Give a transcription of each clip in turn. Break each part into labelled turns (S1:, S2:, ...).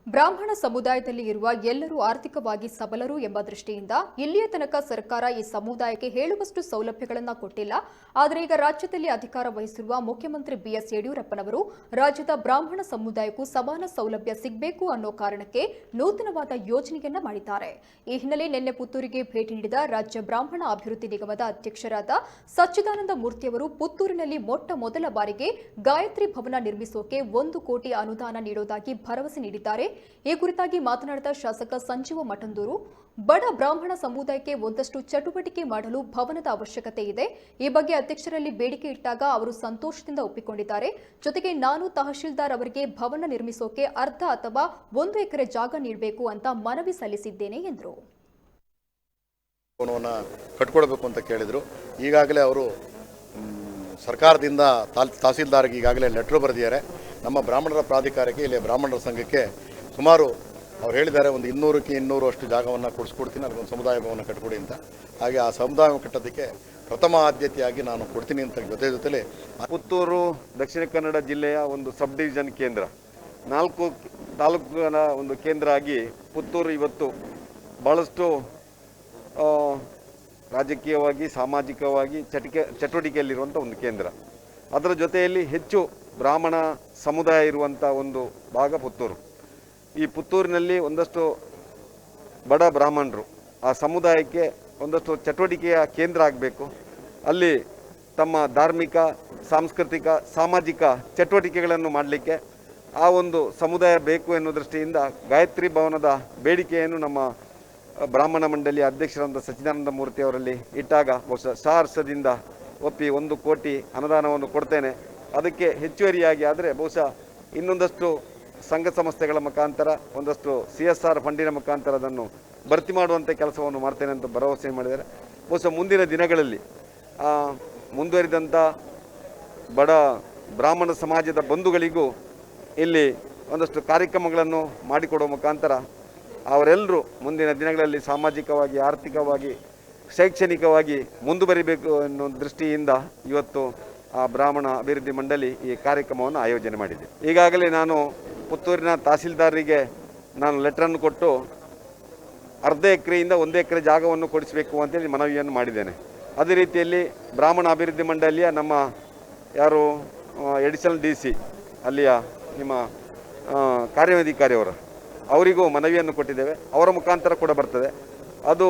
S1: ಬ್ರಾಹ್ಮಣ ಸಮುದಾಯದಲ್ಲಿ ಇರುವ ಎಲ್ಲರೂ ಆರ್ಥಿಕವಾಗಿ ಸಬಲರು ಎಂಬ ದೃಷ್ಟಿಯಿಂದ ಇಲ್ಲಿಯ ತನಕ ಸರ್ಕಾರ ಈ ಸಮುದಾಯಕ್ಕೆ ಹೇಳುವಷ್ಟು ಸೌಲಭ್ಯಗಳನ್ನು ಕೊಟ್ಟಿಲ್ಲ. ಆದರೆ ಈಗ ರಾಜ್ಯದಲ್ಲಿ ಅಧಿಕಾರ ವಹಿಸಿರುವ ಮುಖ್ಯಮಂತ್ರಿ ಬಿಎಸ್ ಯಡಿಯೂರಪ್ಪನವರು ರಾಜ್ಯದ ಬ್ರಾಹ್ಮಣ ಸಮುದಾಯಕ್ಕೂ ಸಮಾನ ಸೌಲಭ್ಯ ಸಿಗಬೇಕು ಅನ್ನೋ ಕಾರಣಕ್ಕೆ ನೂತನವಾದ ಯೋಜನೆಯನ್ನ ಮಾಡಿದ್ದಾರೆ. ಈ ಹಿನ್ನೆಲೆ ನಿನ್ನೆ ಪುತ್ತೂರಿಗೆ ಭೇಟಿ ನೀಡಿದ ರಾಜ್ಯ ಬ್ರಾಹ್ಮಣ ಅಭಿವೃದ್ಧಿ ನಿಗಮದ ಅಧ್ಯಕ್ಷರಾದ ಸಚ್ಚಿದಾನಂದ ಮೂರ್ತಿಯವರು ಪುತ್ತೂರಿನಲ್ಲಿ ಮೊಟ್ಟ ಮೊದಲ ಬಾರಿಗೆ ಗಾಯತ್ರಿ ಭವನ ನಿರ್ಮಿಸೋಕೆ 1 ಕೋಟಿ ಅನುದಾನ ನೀಡುವುದಾಗಿ ಭರವಸೆ ನೀಡಿದ್ದಾರೆ. ಈ ಕುರಿತಾಗಿ ಮಾತನಾಡಿದ ಶಾಸಕ ಸಂಜೀವ ಮಠಂದೂರು, ಬಡ ಬ್ರಾಹ್ಮಣ ಸಮುದಾಯಕ್ಕೆ ಒಂದಷ್ಟು ಚಟುವಟಿಕೆ ಮಾಡಲು ಭವನದ ಅವಶ್ಯಕತೆ ಇದೆ. ಈ ಬಗ್ಗೆ ಅಧ್ಯಕ್ಷರಲ್ಲಿ ಬೇಡಿಕೆ ಇಟ್ಟಾಗ ಅವರು ಸಂತೋಷದಿಂದ ಒಪ್ಪಿಕೊಂಡಿದ್ದಾರೆ. ಜೊತೆಗೆ ನಾನು ತಹಶೀಲ್ದಾರ್ ಅವರಿಗೆ ಭವನ ನಿರ್ಮಿಸೋಕೆ ಅರ್ಧ ಅಥವಾ 1 ಎಕರೆ ಜಾಗ ನೀಡಬೇಕು ಅಂತ ಮನವಿ ಸಲ್ಲಿಸಿದ್ದೇನೆ ಎಂದರು.
S2: ಕಟ್ಕೊಳ್ಬೇಕು ಅಂತ ಕೇಳಿದ್ರು. ಈಗಾಗಲೇ ಅವರು ಸರ್ಕಾರದಿಂದ ತಹಸೀಲ್ದಾರ್ಗೆ ಈಗಾಗಲೇ ಲೆಟರ್ ಬರೆದಿದ್ದಾರೆ. ನಮ್ಮ ಬ್ರಾಹ್ಮಣರ ಪ್ರಾಧಿಕಾರಕ್ಕೆ, ಇಲ್ಲಿ ಬ್ರಾಹ್ಮಣರ ಸಂಘಕ್ಕೆ ಸುಮಾರು ಅವ್ರು ಹೇಳಿದ್ದಾರೆ, ಒಂದು 200ಕ್ಕೆ 200 ಅಷ್ಟು ಜಾಗವನ್ನು ಕೊಡಿಸ್ಕೊಡ್ತೀನಿ, ಅದಕ್ಕೊಂದು ಸಮುದಾಯ ಭವನ ಕಟ್ಕೊಡಿ ಅಂತ. ಹಾಗೆ ಆ ಸಮುದಾಯ ಕಟ್ಟೋದಕ್ಕೆ ಪ್ರಥಮ ಆದ್ಯತೆಯಾಗಿ ನಾನು ಕೊಡ್ತೀನಿ ಅಂತ ಜೊತೆಲಿ
S3: ಪುತ್ತೂರು ದಕ್ಷಿಣ ಕನ್ನಡ ಜಿಲ್ಲೆಯ ಒಂದು ಸಬ್ ಡಿವಿಷನ್ ಕೇಂದ್ರ, 4 ತಾಲೂಕಿನ ಒಂದು ಕೇಂದ್ರ ಆಗಿ ಪುತ್ತೂರು ಇವತ್ತು ಭಾಳಷ್ಟು ರಾಜಕೀಯವಾಗಿ ಸಾಮಾಜಿಕವಾಗಿ ಚಟುವಟಿಕೆಯಲ್ಲಿರುವಂಥ ಒಂದು ಕೇಂದ್ರ. ಅದರ ಜೊತೆಯಲ್ಲಿ ಹೆಚ್ಚು ಬ್ರಾಹ್ಮಣ ಸಮುದಾಯ ಇರುವಂಥ ಒಂದು ಭಾಗ ಪುತ್ತೂರು. ಈ ಪುತ್ತೂರಿನಲ್ಲಿ ಒಂದಷ್ಟು ಬಡ ಬ್ರಾಹ್ಮಣರು ಆ ಸಮುದಾಯಕ್ಕೆ ಒಂದಷ್ಟು ಚಟುವಟಿಕೆಯ ಕೇಂದ್ರ ಆಗಬೇಕು. ಅಲ್ಲಿ ತಮ್ಮ ಧಾರ್ಮಿಕ, ಸಾಂಸ್ಕೃತಿಕ, ಸಾಮಾಜಿಕ ಚಟುವಟಿಕೆಗಳನ್ನು ಮಾಡಲಿಕ್ಕೆ ಆ ಒಂದು ಸಮುದಾಯ ಬೇಕು ಎನ್ನುವ ದೃಷ್ಟಿಯಿಂದ ಗಾಯತ್ರಿ ಭವನದ ಬೇಡಿಕೆಯನ್ನು ನಮ್ಮ ಬ್ರಾಹ್ಮಣ ಮಂಡಳಿಯ ಅಧ್ಯಕ್ಷರಾದ ಸಚ್ಚಿದಾನಂದ ಮೂರ್ತಿ ಅವರಲ್ಲಿ ಇಟ್ಟಾಗ ಬಹುಶಃ ಸಹರ್ಷದಿಂದ ಒಪ್ಪಿ 1 ಕೋಟಿ ಅನುದಾನವನ್ನು ಕೊಡ್ತೇನೆ. ಅದಕ್ಕೆ ಹೆಚ್ಚುವರಿಯಾಗಿ ಆದರೆ ಬಹುಶಃ ಇನ್ನೊಂದಷ್ಟು ಸಂಘ ಸಂಸ್ಥೆಗಳ ಮುಖಾಂತರ ಒಂದಷ್ಟು CSR ಫಂಡಿನ ಮುಖಾಂತರ ಅದನ್ನು ಭರ್ತಿ ಮಾಡುವಂಥ ಕೆಲಸವನ್ನು ಮಾಡ್ತೇನೆ ಅಂತ ಭರವಸೆ ಮಾಡಿದ್ದಾರೆ. ಬಹುಶಃ ಮುಂದಿನ ದಿನಗಳಲ್ಲಿ ಮುಂದುವರಿದಂಥ ಬಡ ಬ್ರಾಹ್ಮಣ ಸಮಾಜದ ಬಂಧುಗಳಿಗೂ ಇಲ್ಲಿ ಒಂದಷ್ಟು ಕಾರ್ಯಕ್ರಮಗಳನ್ನು ಮಾಡಿಕೊಡುವ ಮುಖಾಂತರ ಅವರೆಲ್ಲರೂ ಮುಂದಿನ ದಿನಗಳಲ್ಲಿ ಸಾಮಾಜಿಕವಾಗಿ, ಆರ್ಥಿಕವಾಗಿ, ಶೈಕ್ಷಣಿಕವಾಗಿ ಮುಂದುವರಿಬೇಕು ಅನ್ನೋ ದೃಷ್ಟಿಯಿಂದ ಇವತ್ತು ಆ ಬ್ರಾಹ್ಮಣ ಅಭಿವೃದ್ಧಿ ಮಂಡಳಿ ಈ ಕಾರ್ಯಕ್ರಮವನ್ನು ಆಯೋಜನೆ ಮಾಡಿದೆ. ಈಗಾಗಲೇ ನಾನು ಪುತ್ತೂರಿನ ತಹಸೀಲ್ದಾರರಿಗೆ ನಾನು ಲೆಟ್ರನ್ನು ಕೊಟ್ಟು ಅರ್ಧ ಎಕರೆಯಿಂದ 1 ಎಕರೆ ಜಾಗವನ್ನು ಕೊಡಿಸಬೇಕು ಅಂತೇಳಿ ಮನವಿಯನ್ನು ಮಾಡಿದ್ದೇನೆ. ಅದೇ ರೀತಿಯಲ್ಲಿ ಬ್ರಾಹ್ಮಣ ಅಭಿವೃದ್ಧಿ ಮಂಡಳಿಯ ನಮ್ಮ ಯಾರು ಎಡಿಷನಲ್ DC ಅಲ್ಲಿಯ ನಿಮ್ಮ ಕಾರ್ಯಾಧಿಕಾರಿಯವರು ಅವರಿಗೂ ಮನವಿಯನ್ನು ಕೊಟ್ಟಿದ್ದೇವೆ. ಅವರ ಮುಖಾಂತರ ಕೂಡ ಬರ್ತದೆ. ಅದು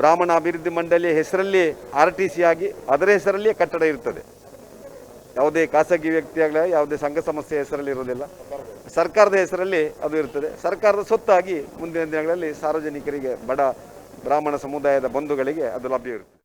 S3: ಬ್ರಾಹ್ಮಣ ಅಭಿವೃದ್ಧಿ ಮಂಡಳಿಯ ಹೆಸರಲ್ಲಿ RTC ಆಗಿ ಅದರ ಹೆಸರಲ್ಲಿಯೇ ಕಟ್ಟಡ ಇರ್ತದೆ. ಯಾವುದೇ ಖಾಸಗಿ ವ್ಯಕ್ತಿಯಾಗಲಿ ಯಾವುದೇ ಸಂಘ ಸಂಸ್ಥೆ ಹೆಸರಲ್ಲಿ ಇರೋದಿಲ್ಲ, ಸರ್ಕಾರದ ಹೆಸರಲ್ಲಿ ಅದು ಇರ್ತದೆ. ಸರ್ಕಾರದ ಸೊತ್ತಾಗಿ ಮುಂದಿನ ದಿನಗಳಲ್ಲಿ ಸಾರ್ವಜನಿಕರಿಗೆ, ಬಡ ಬ್ರಾಹ್ಮಣ ಸಮುದಾಯದ ಬಂಧುಗಳಿಗೆ ಅದು ಲಭ್ಯವಿರುತ್ತದೆ.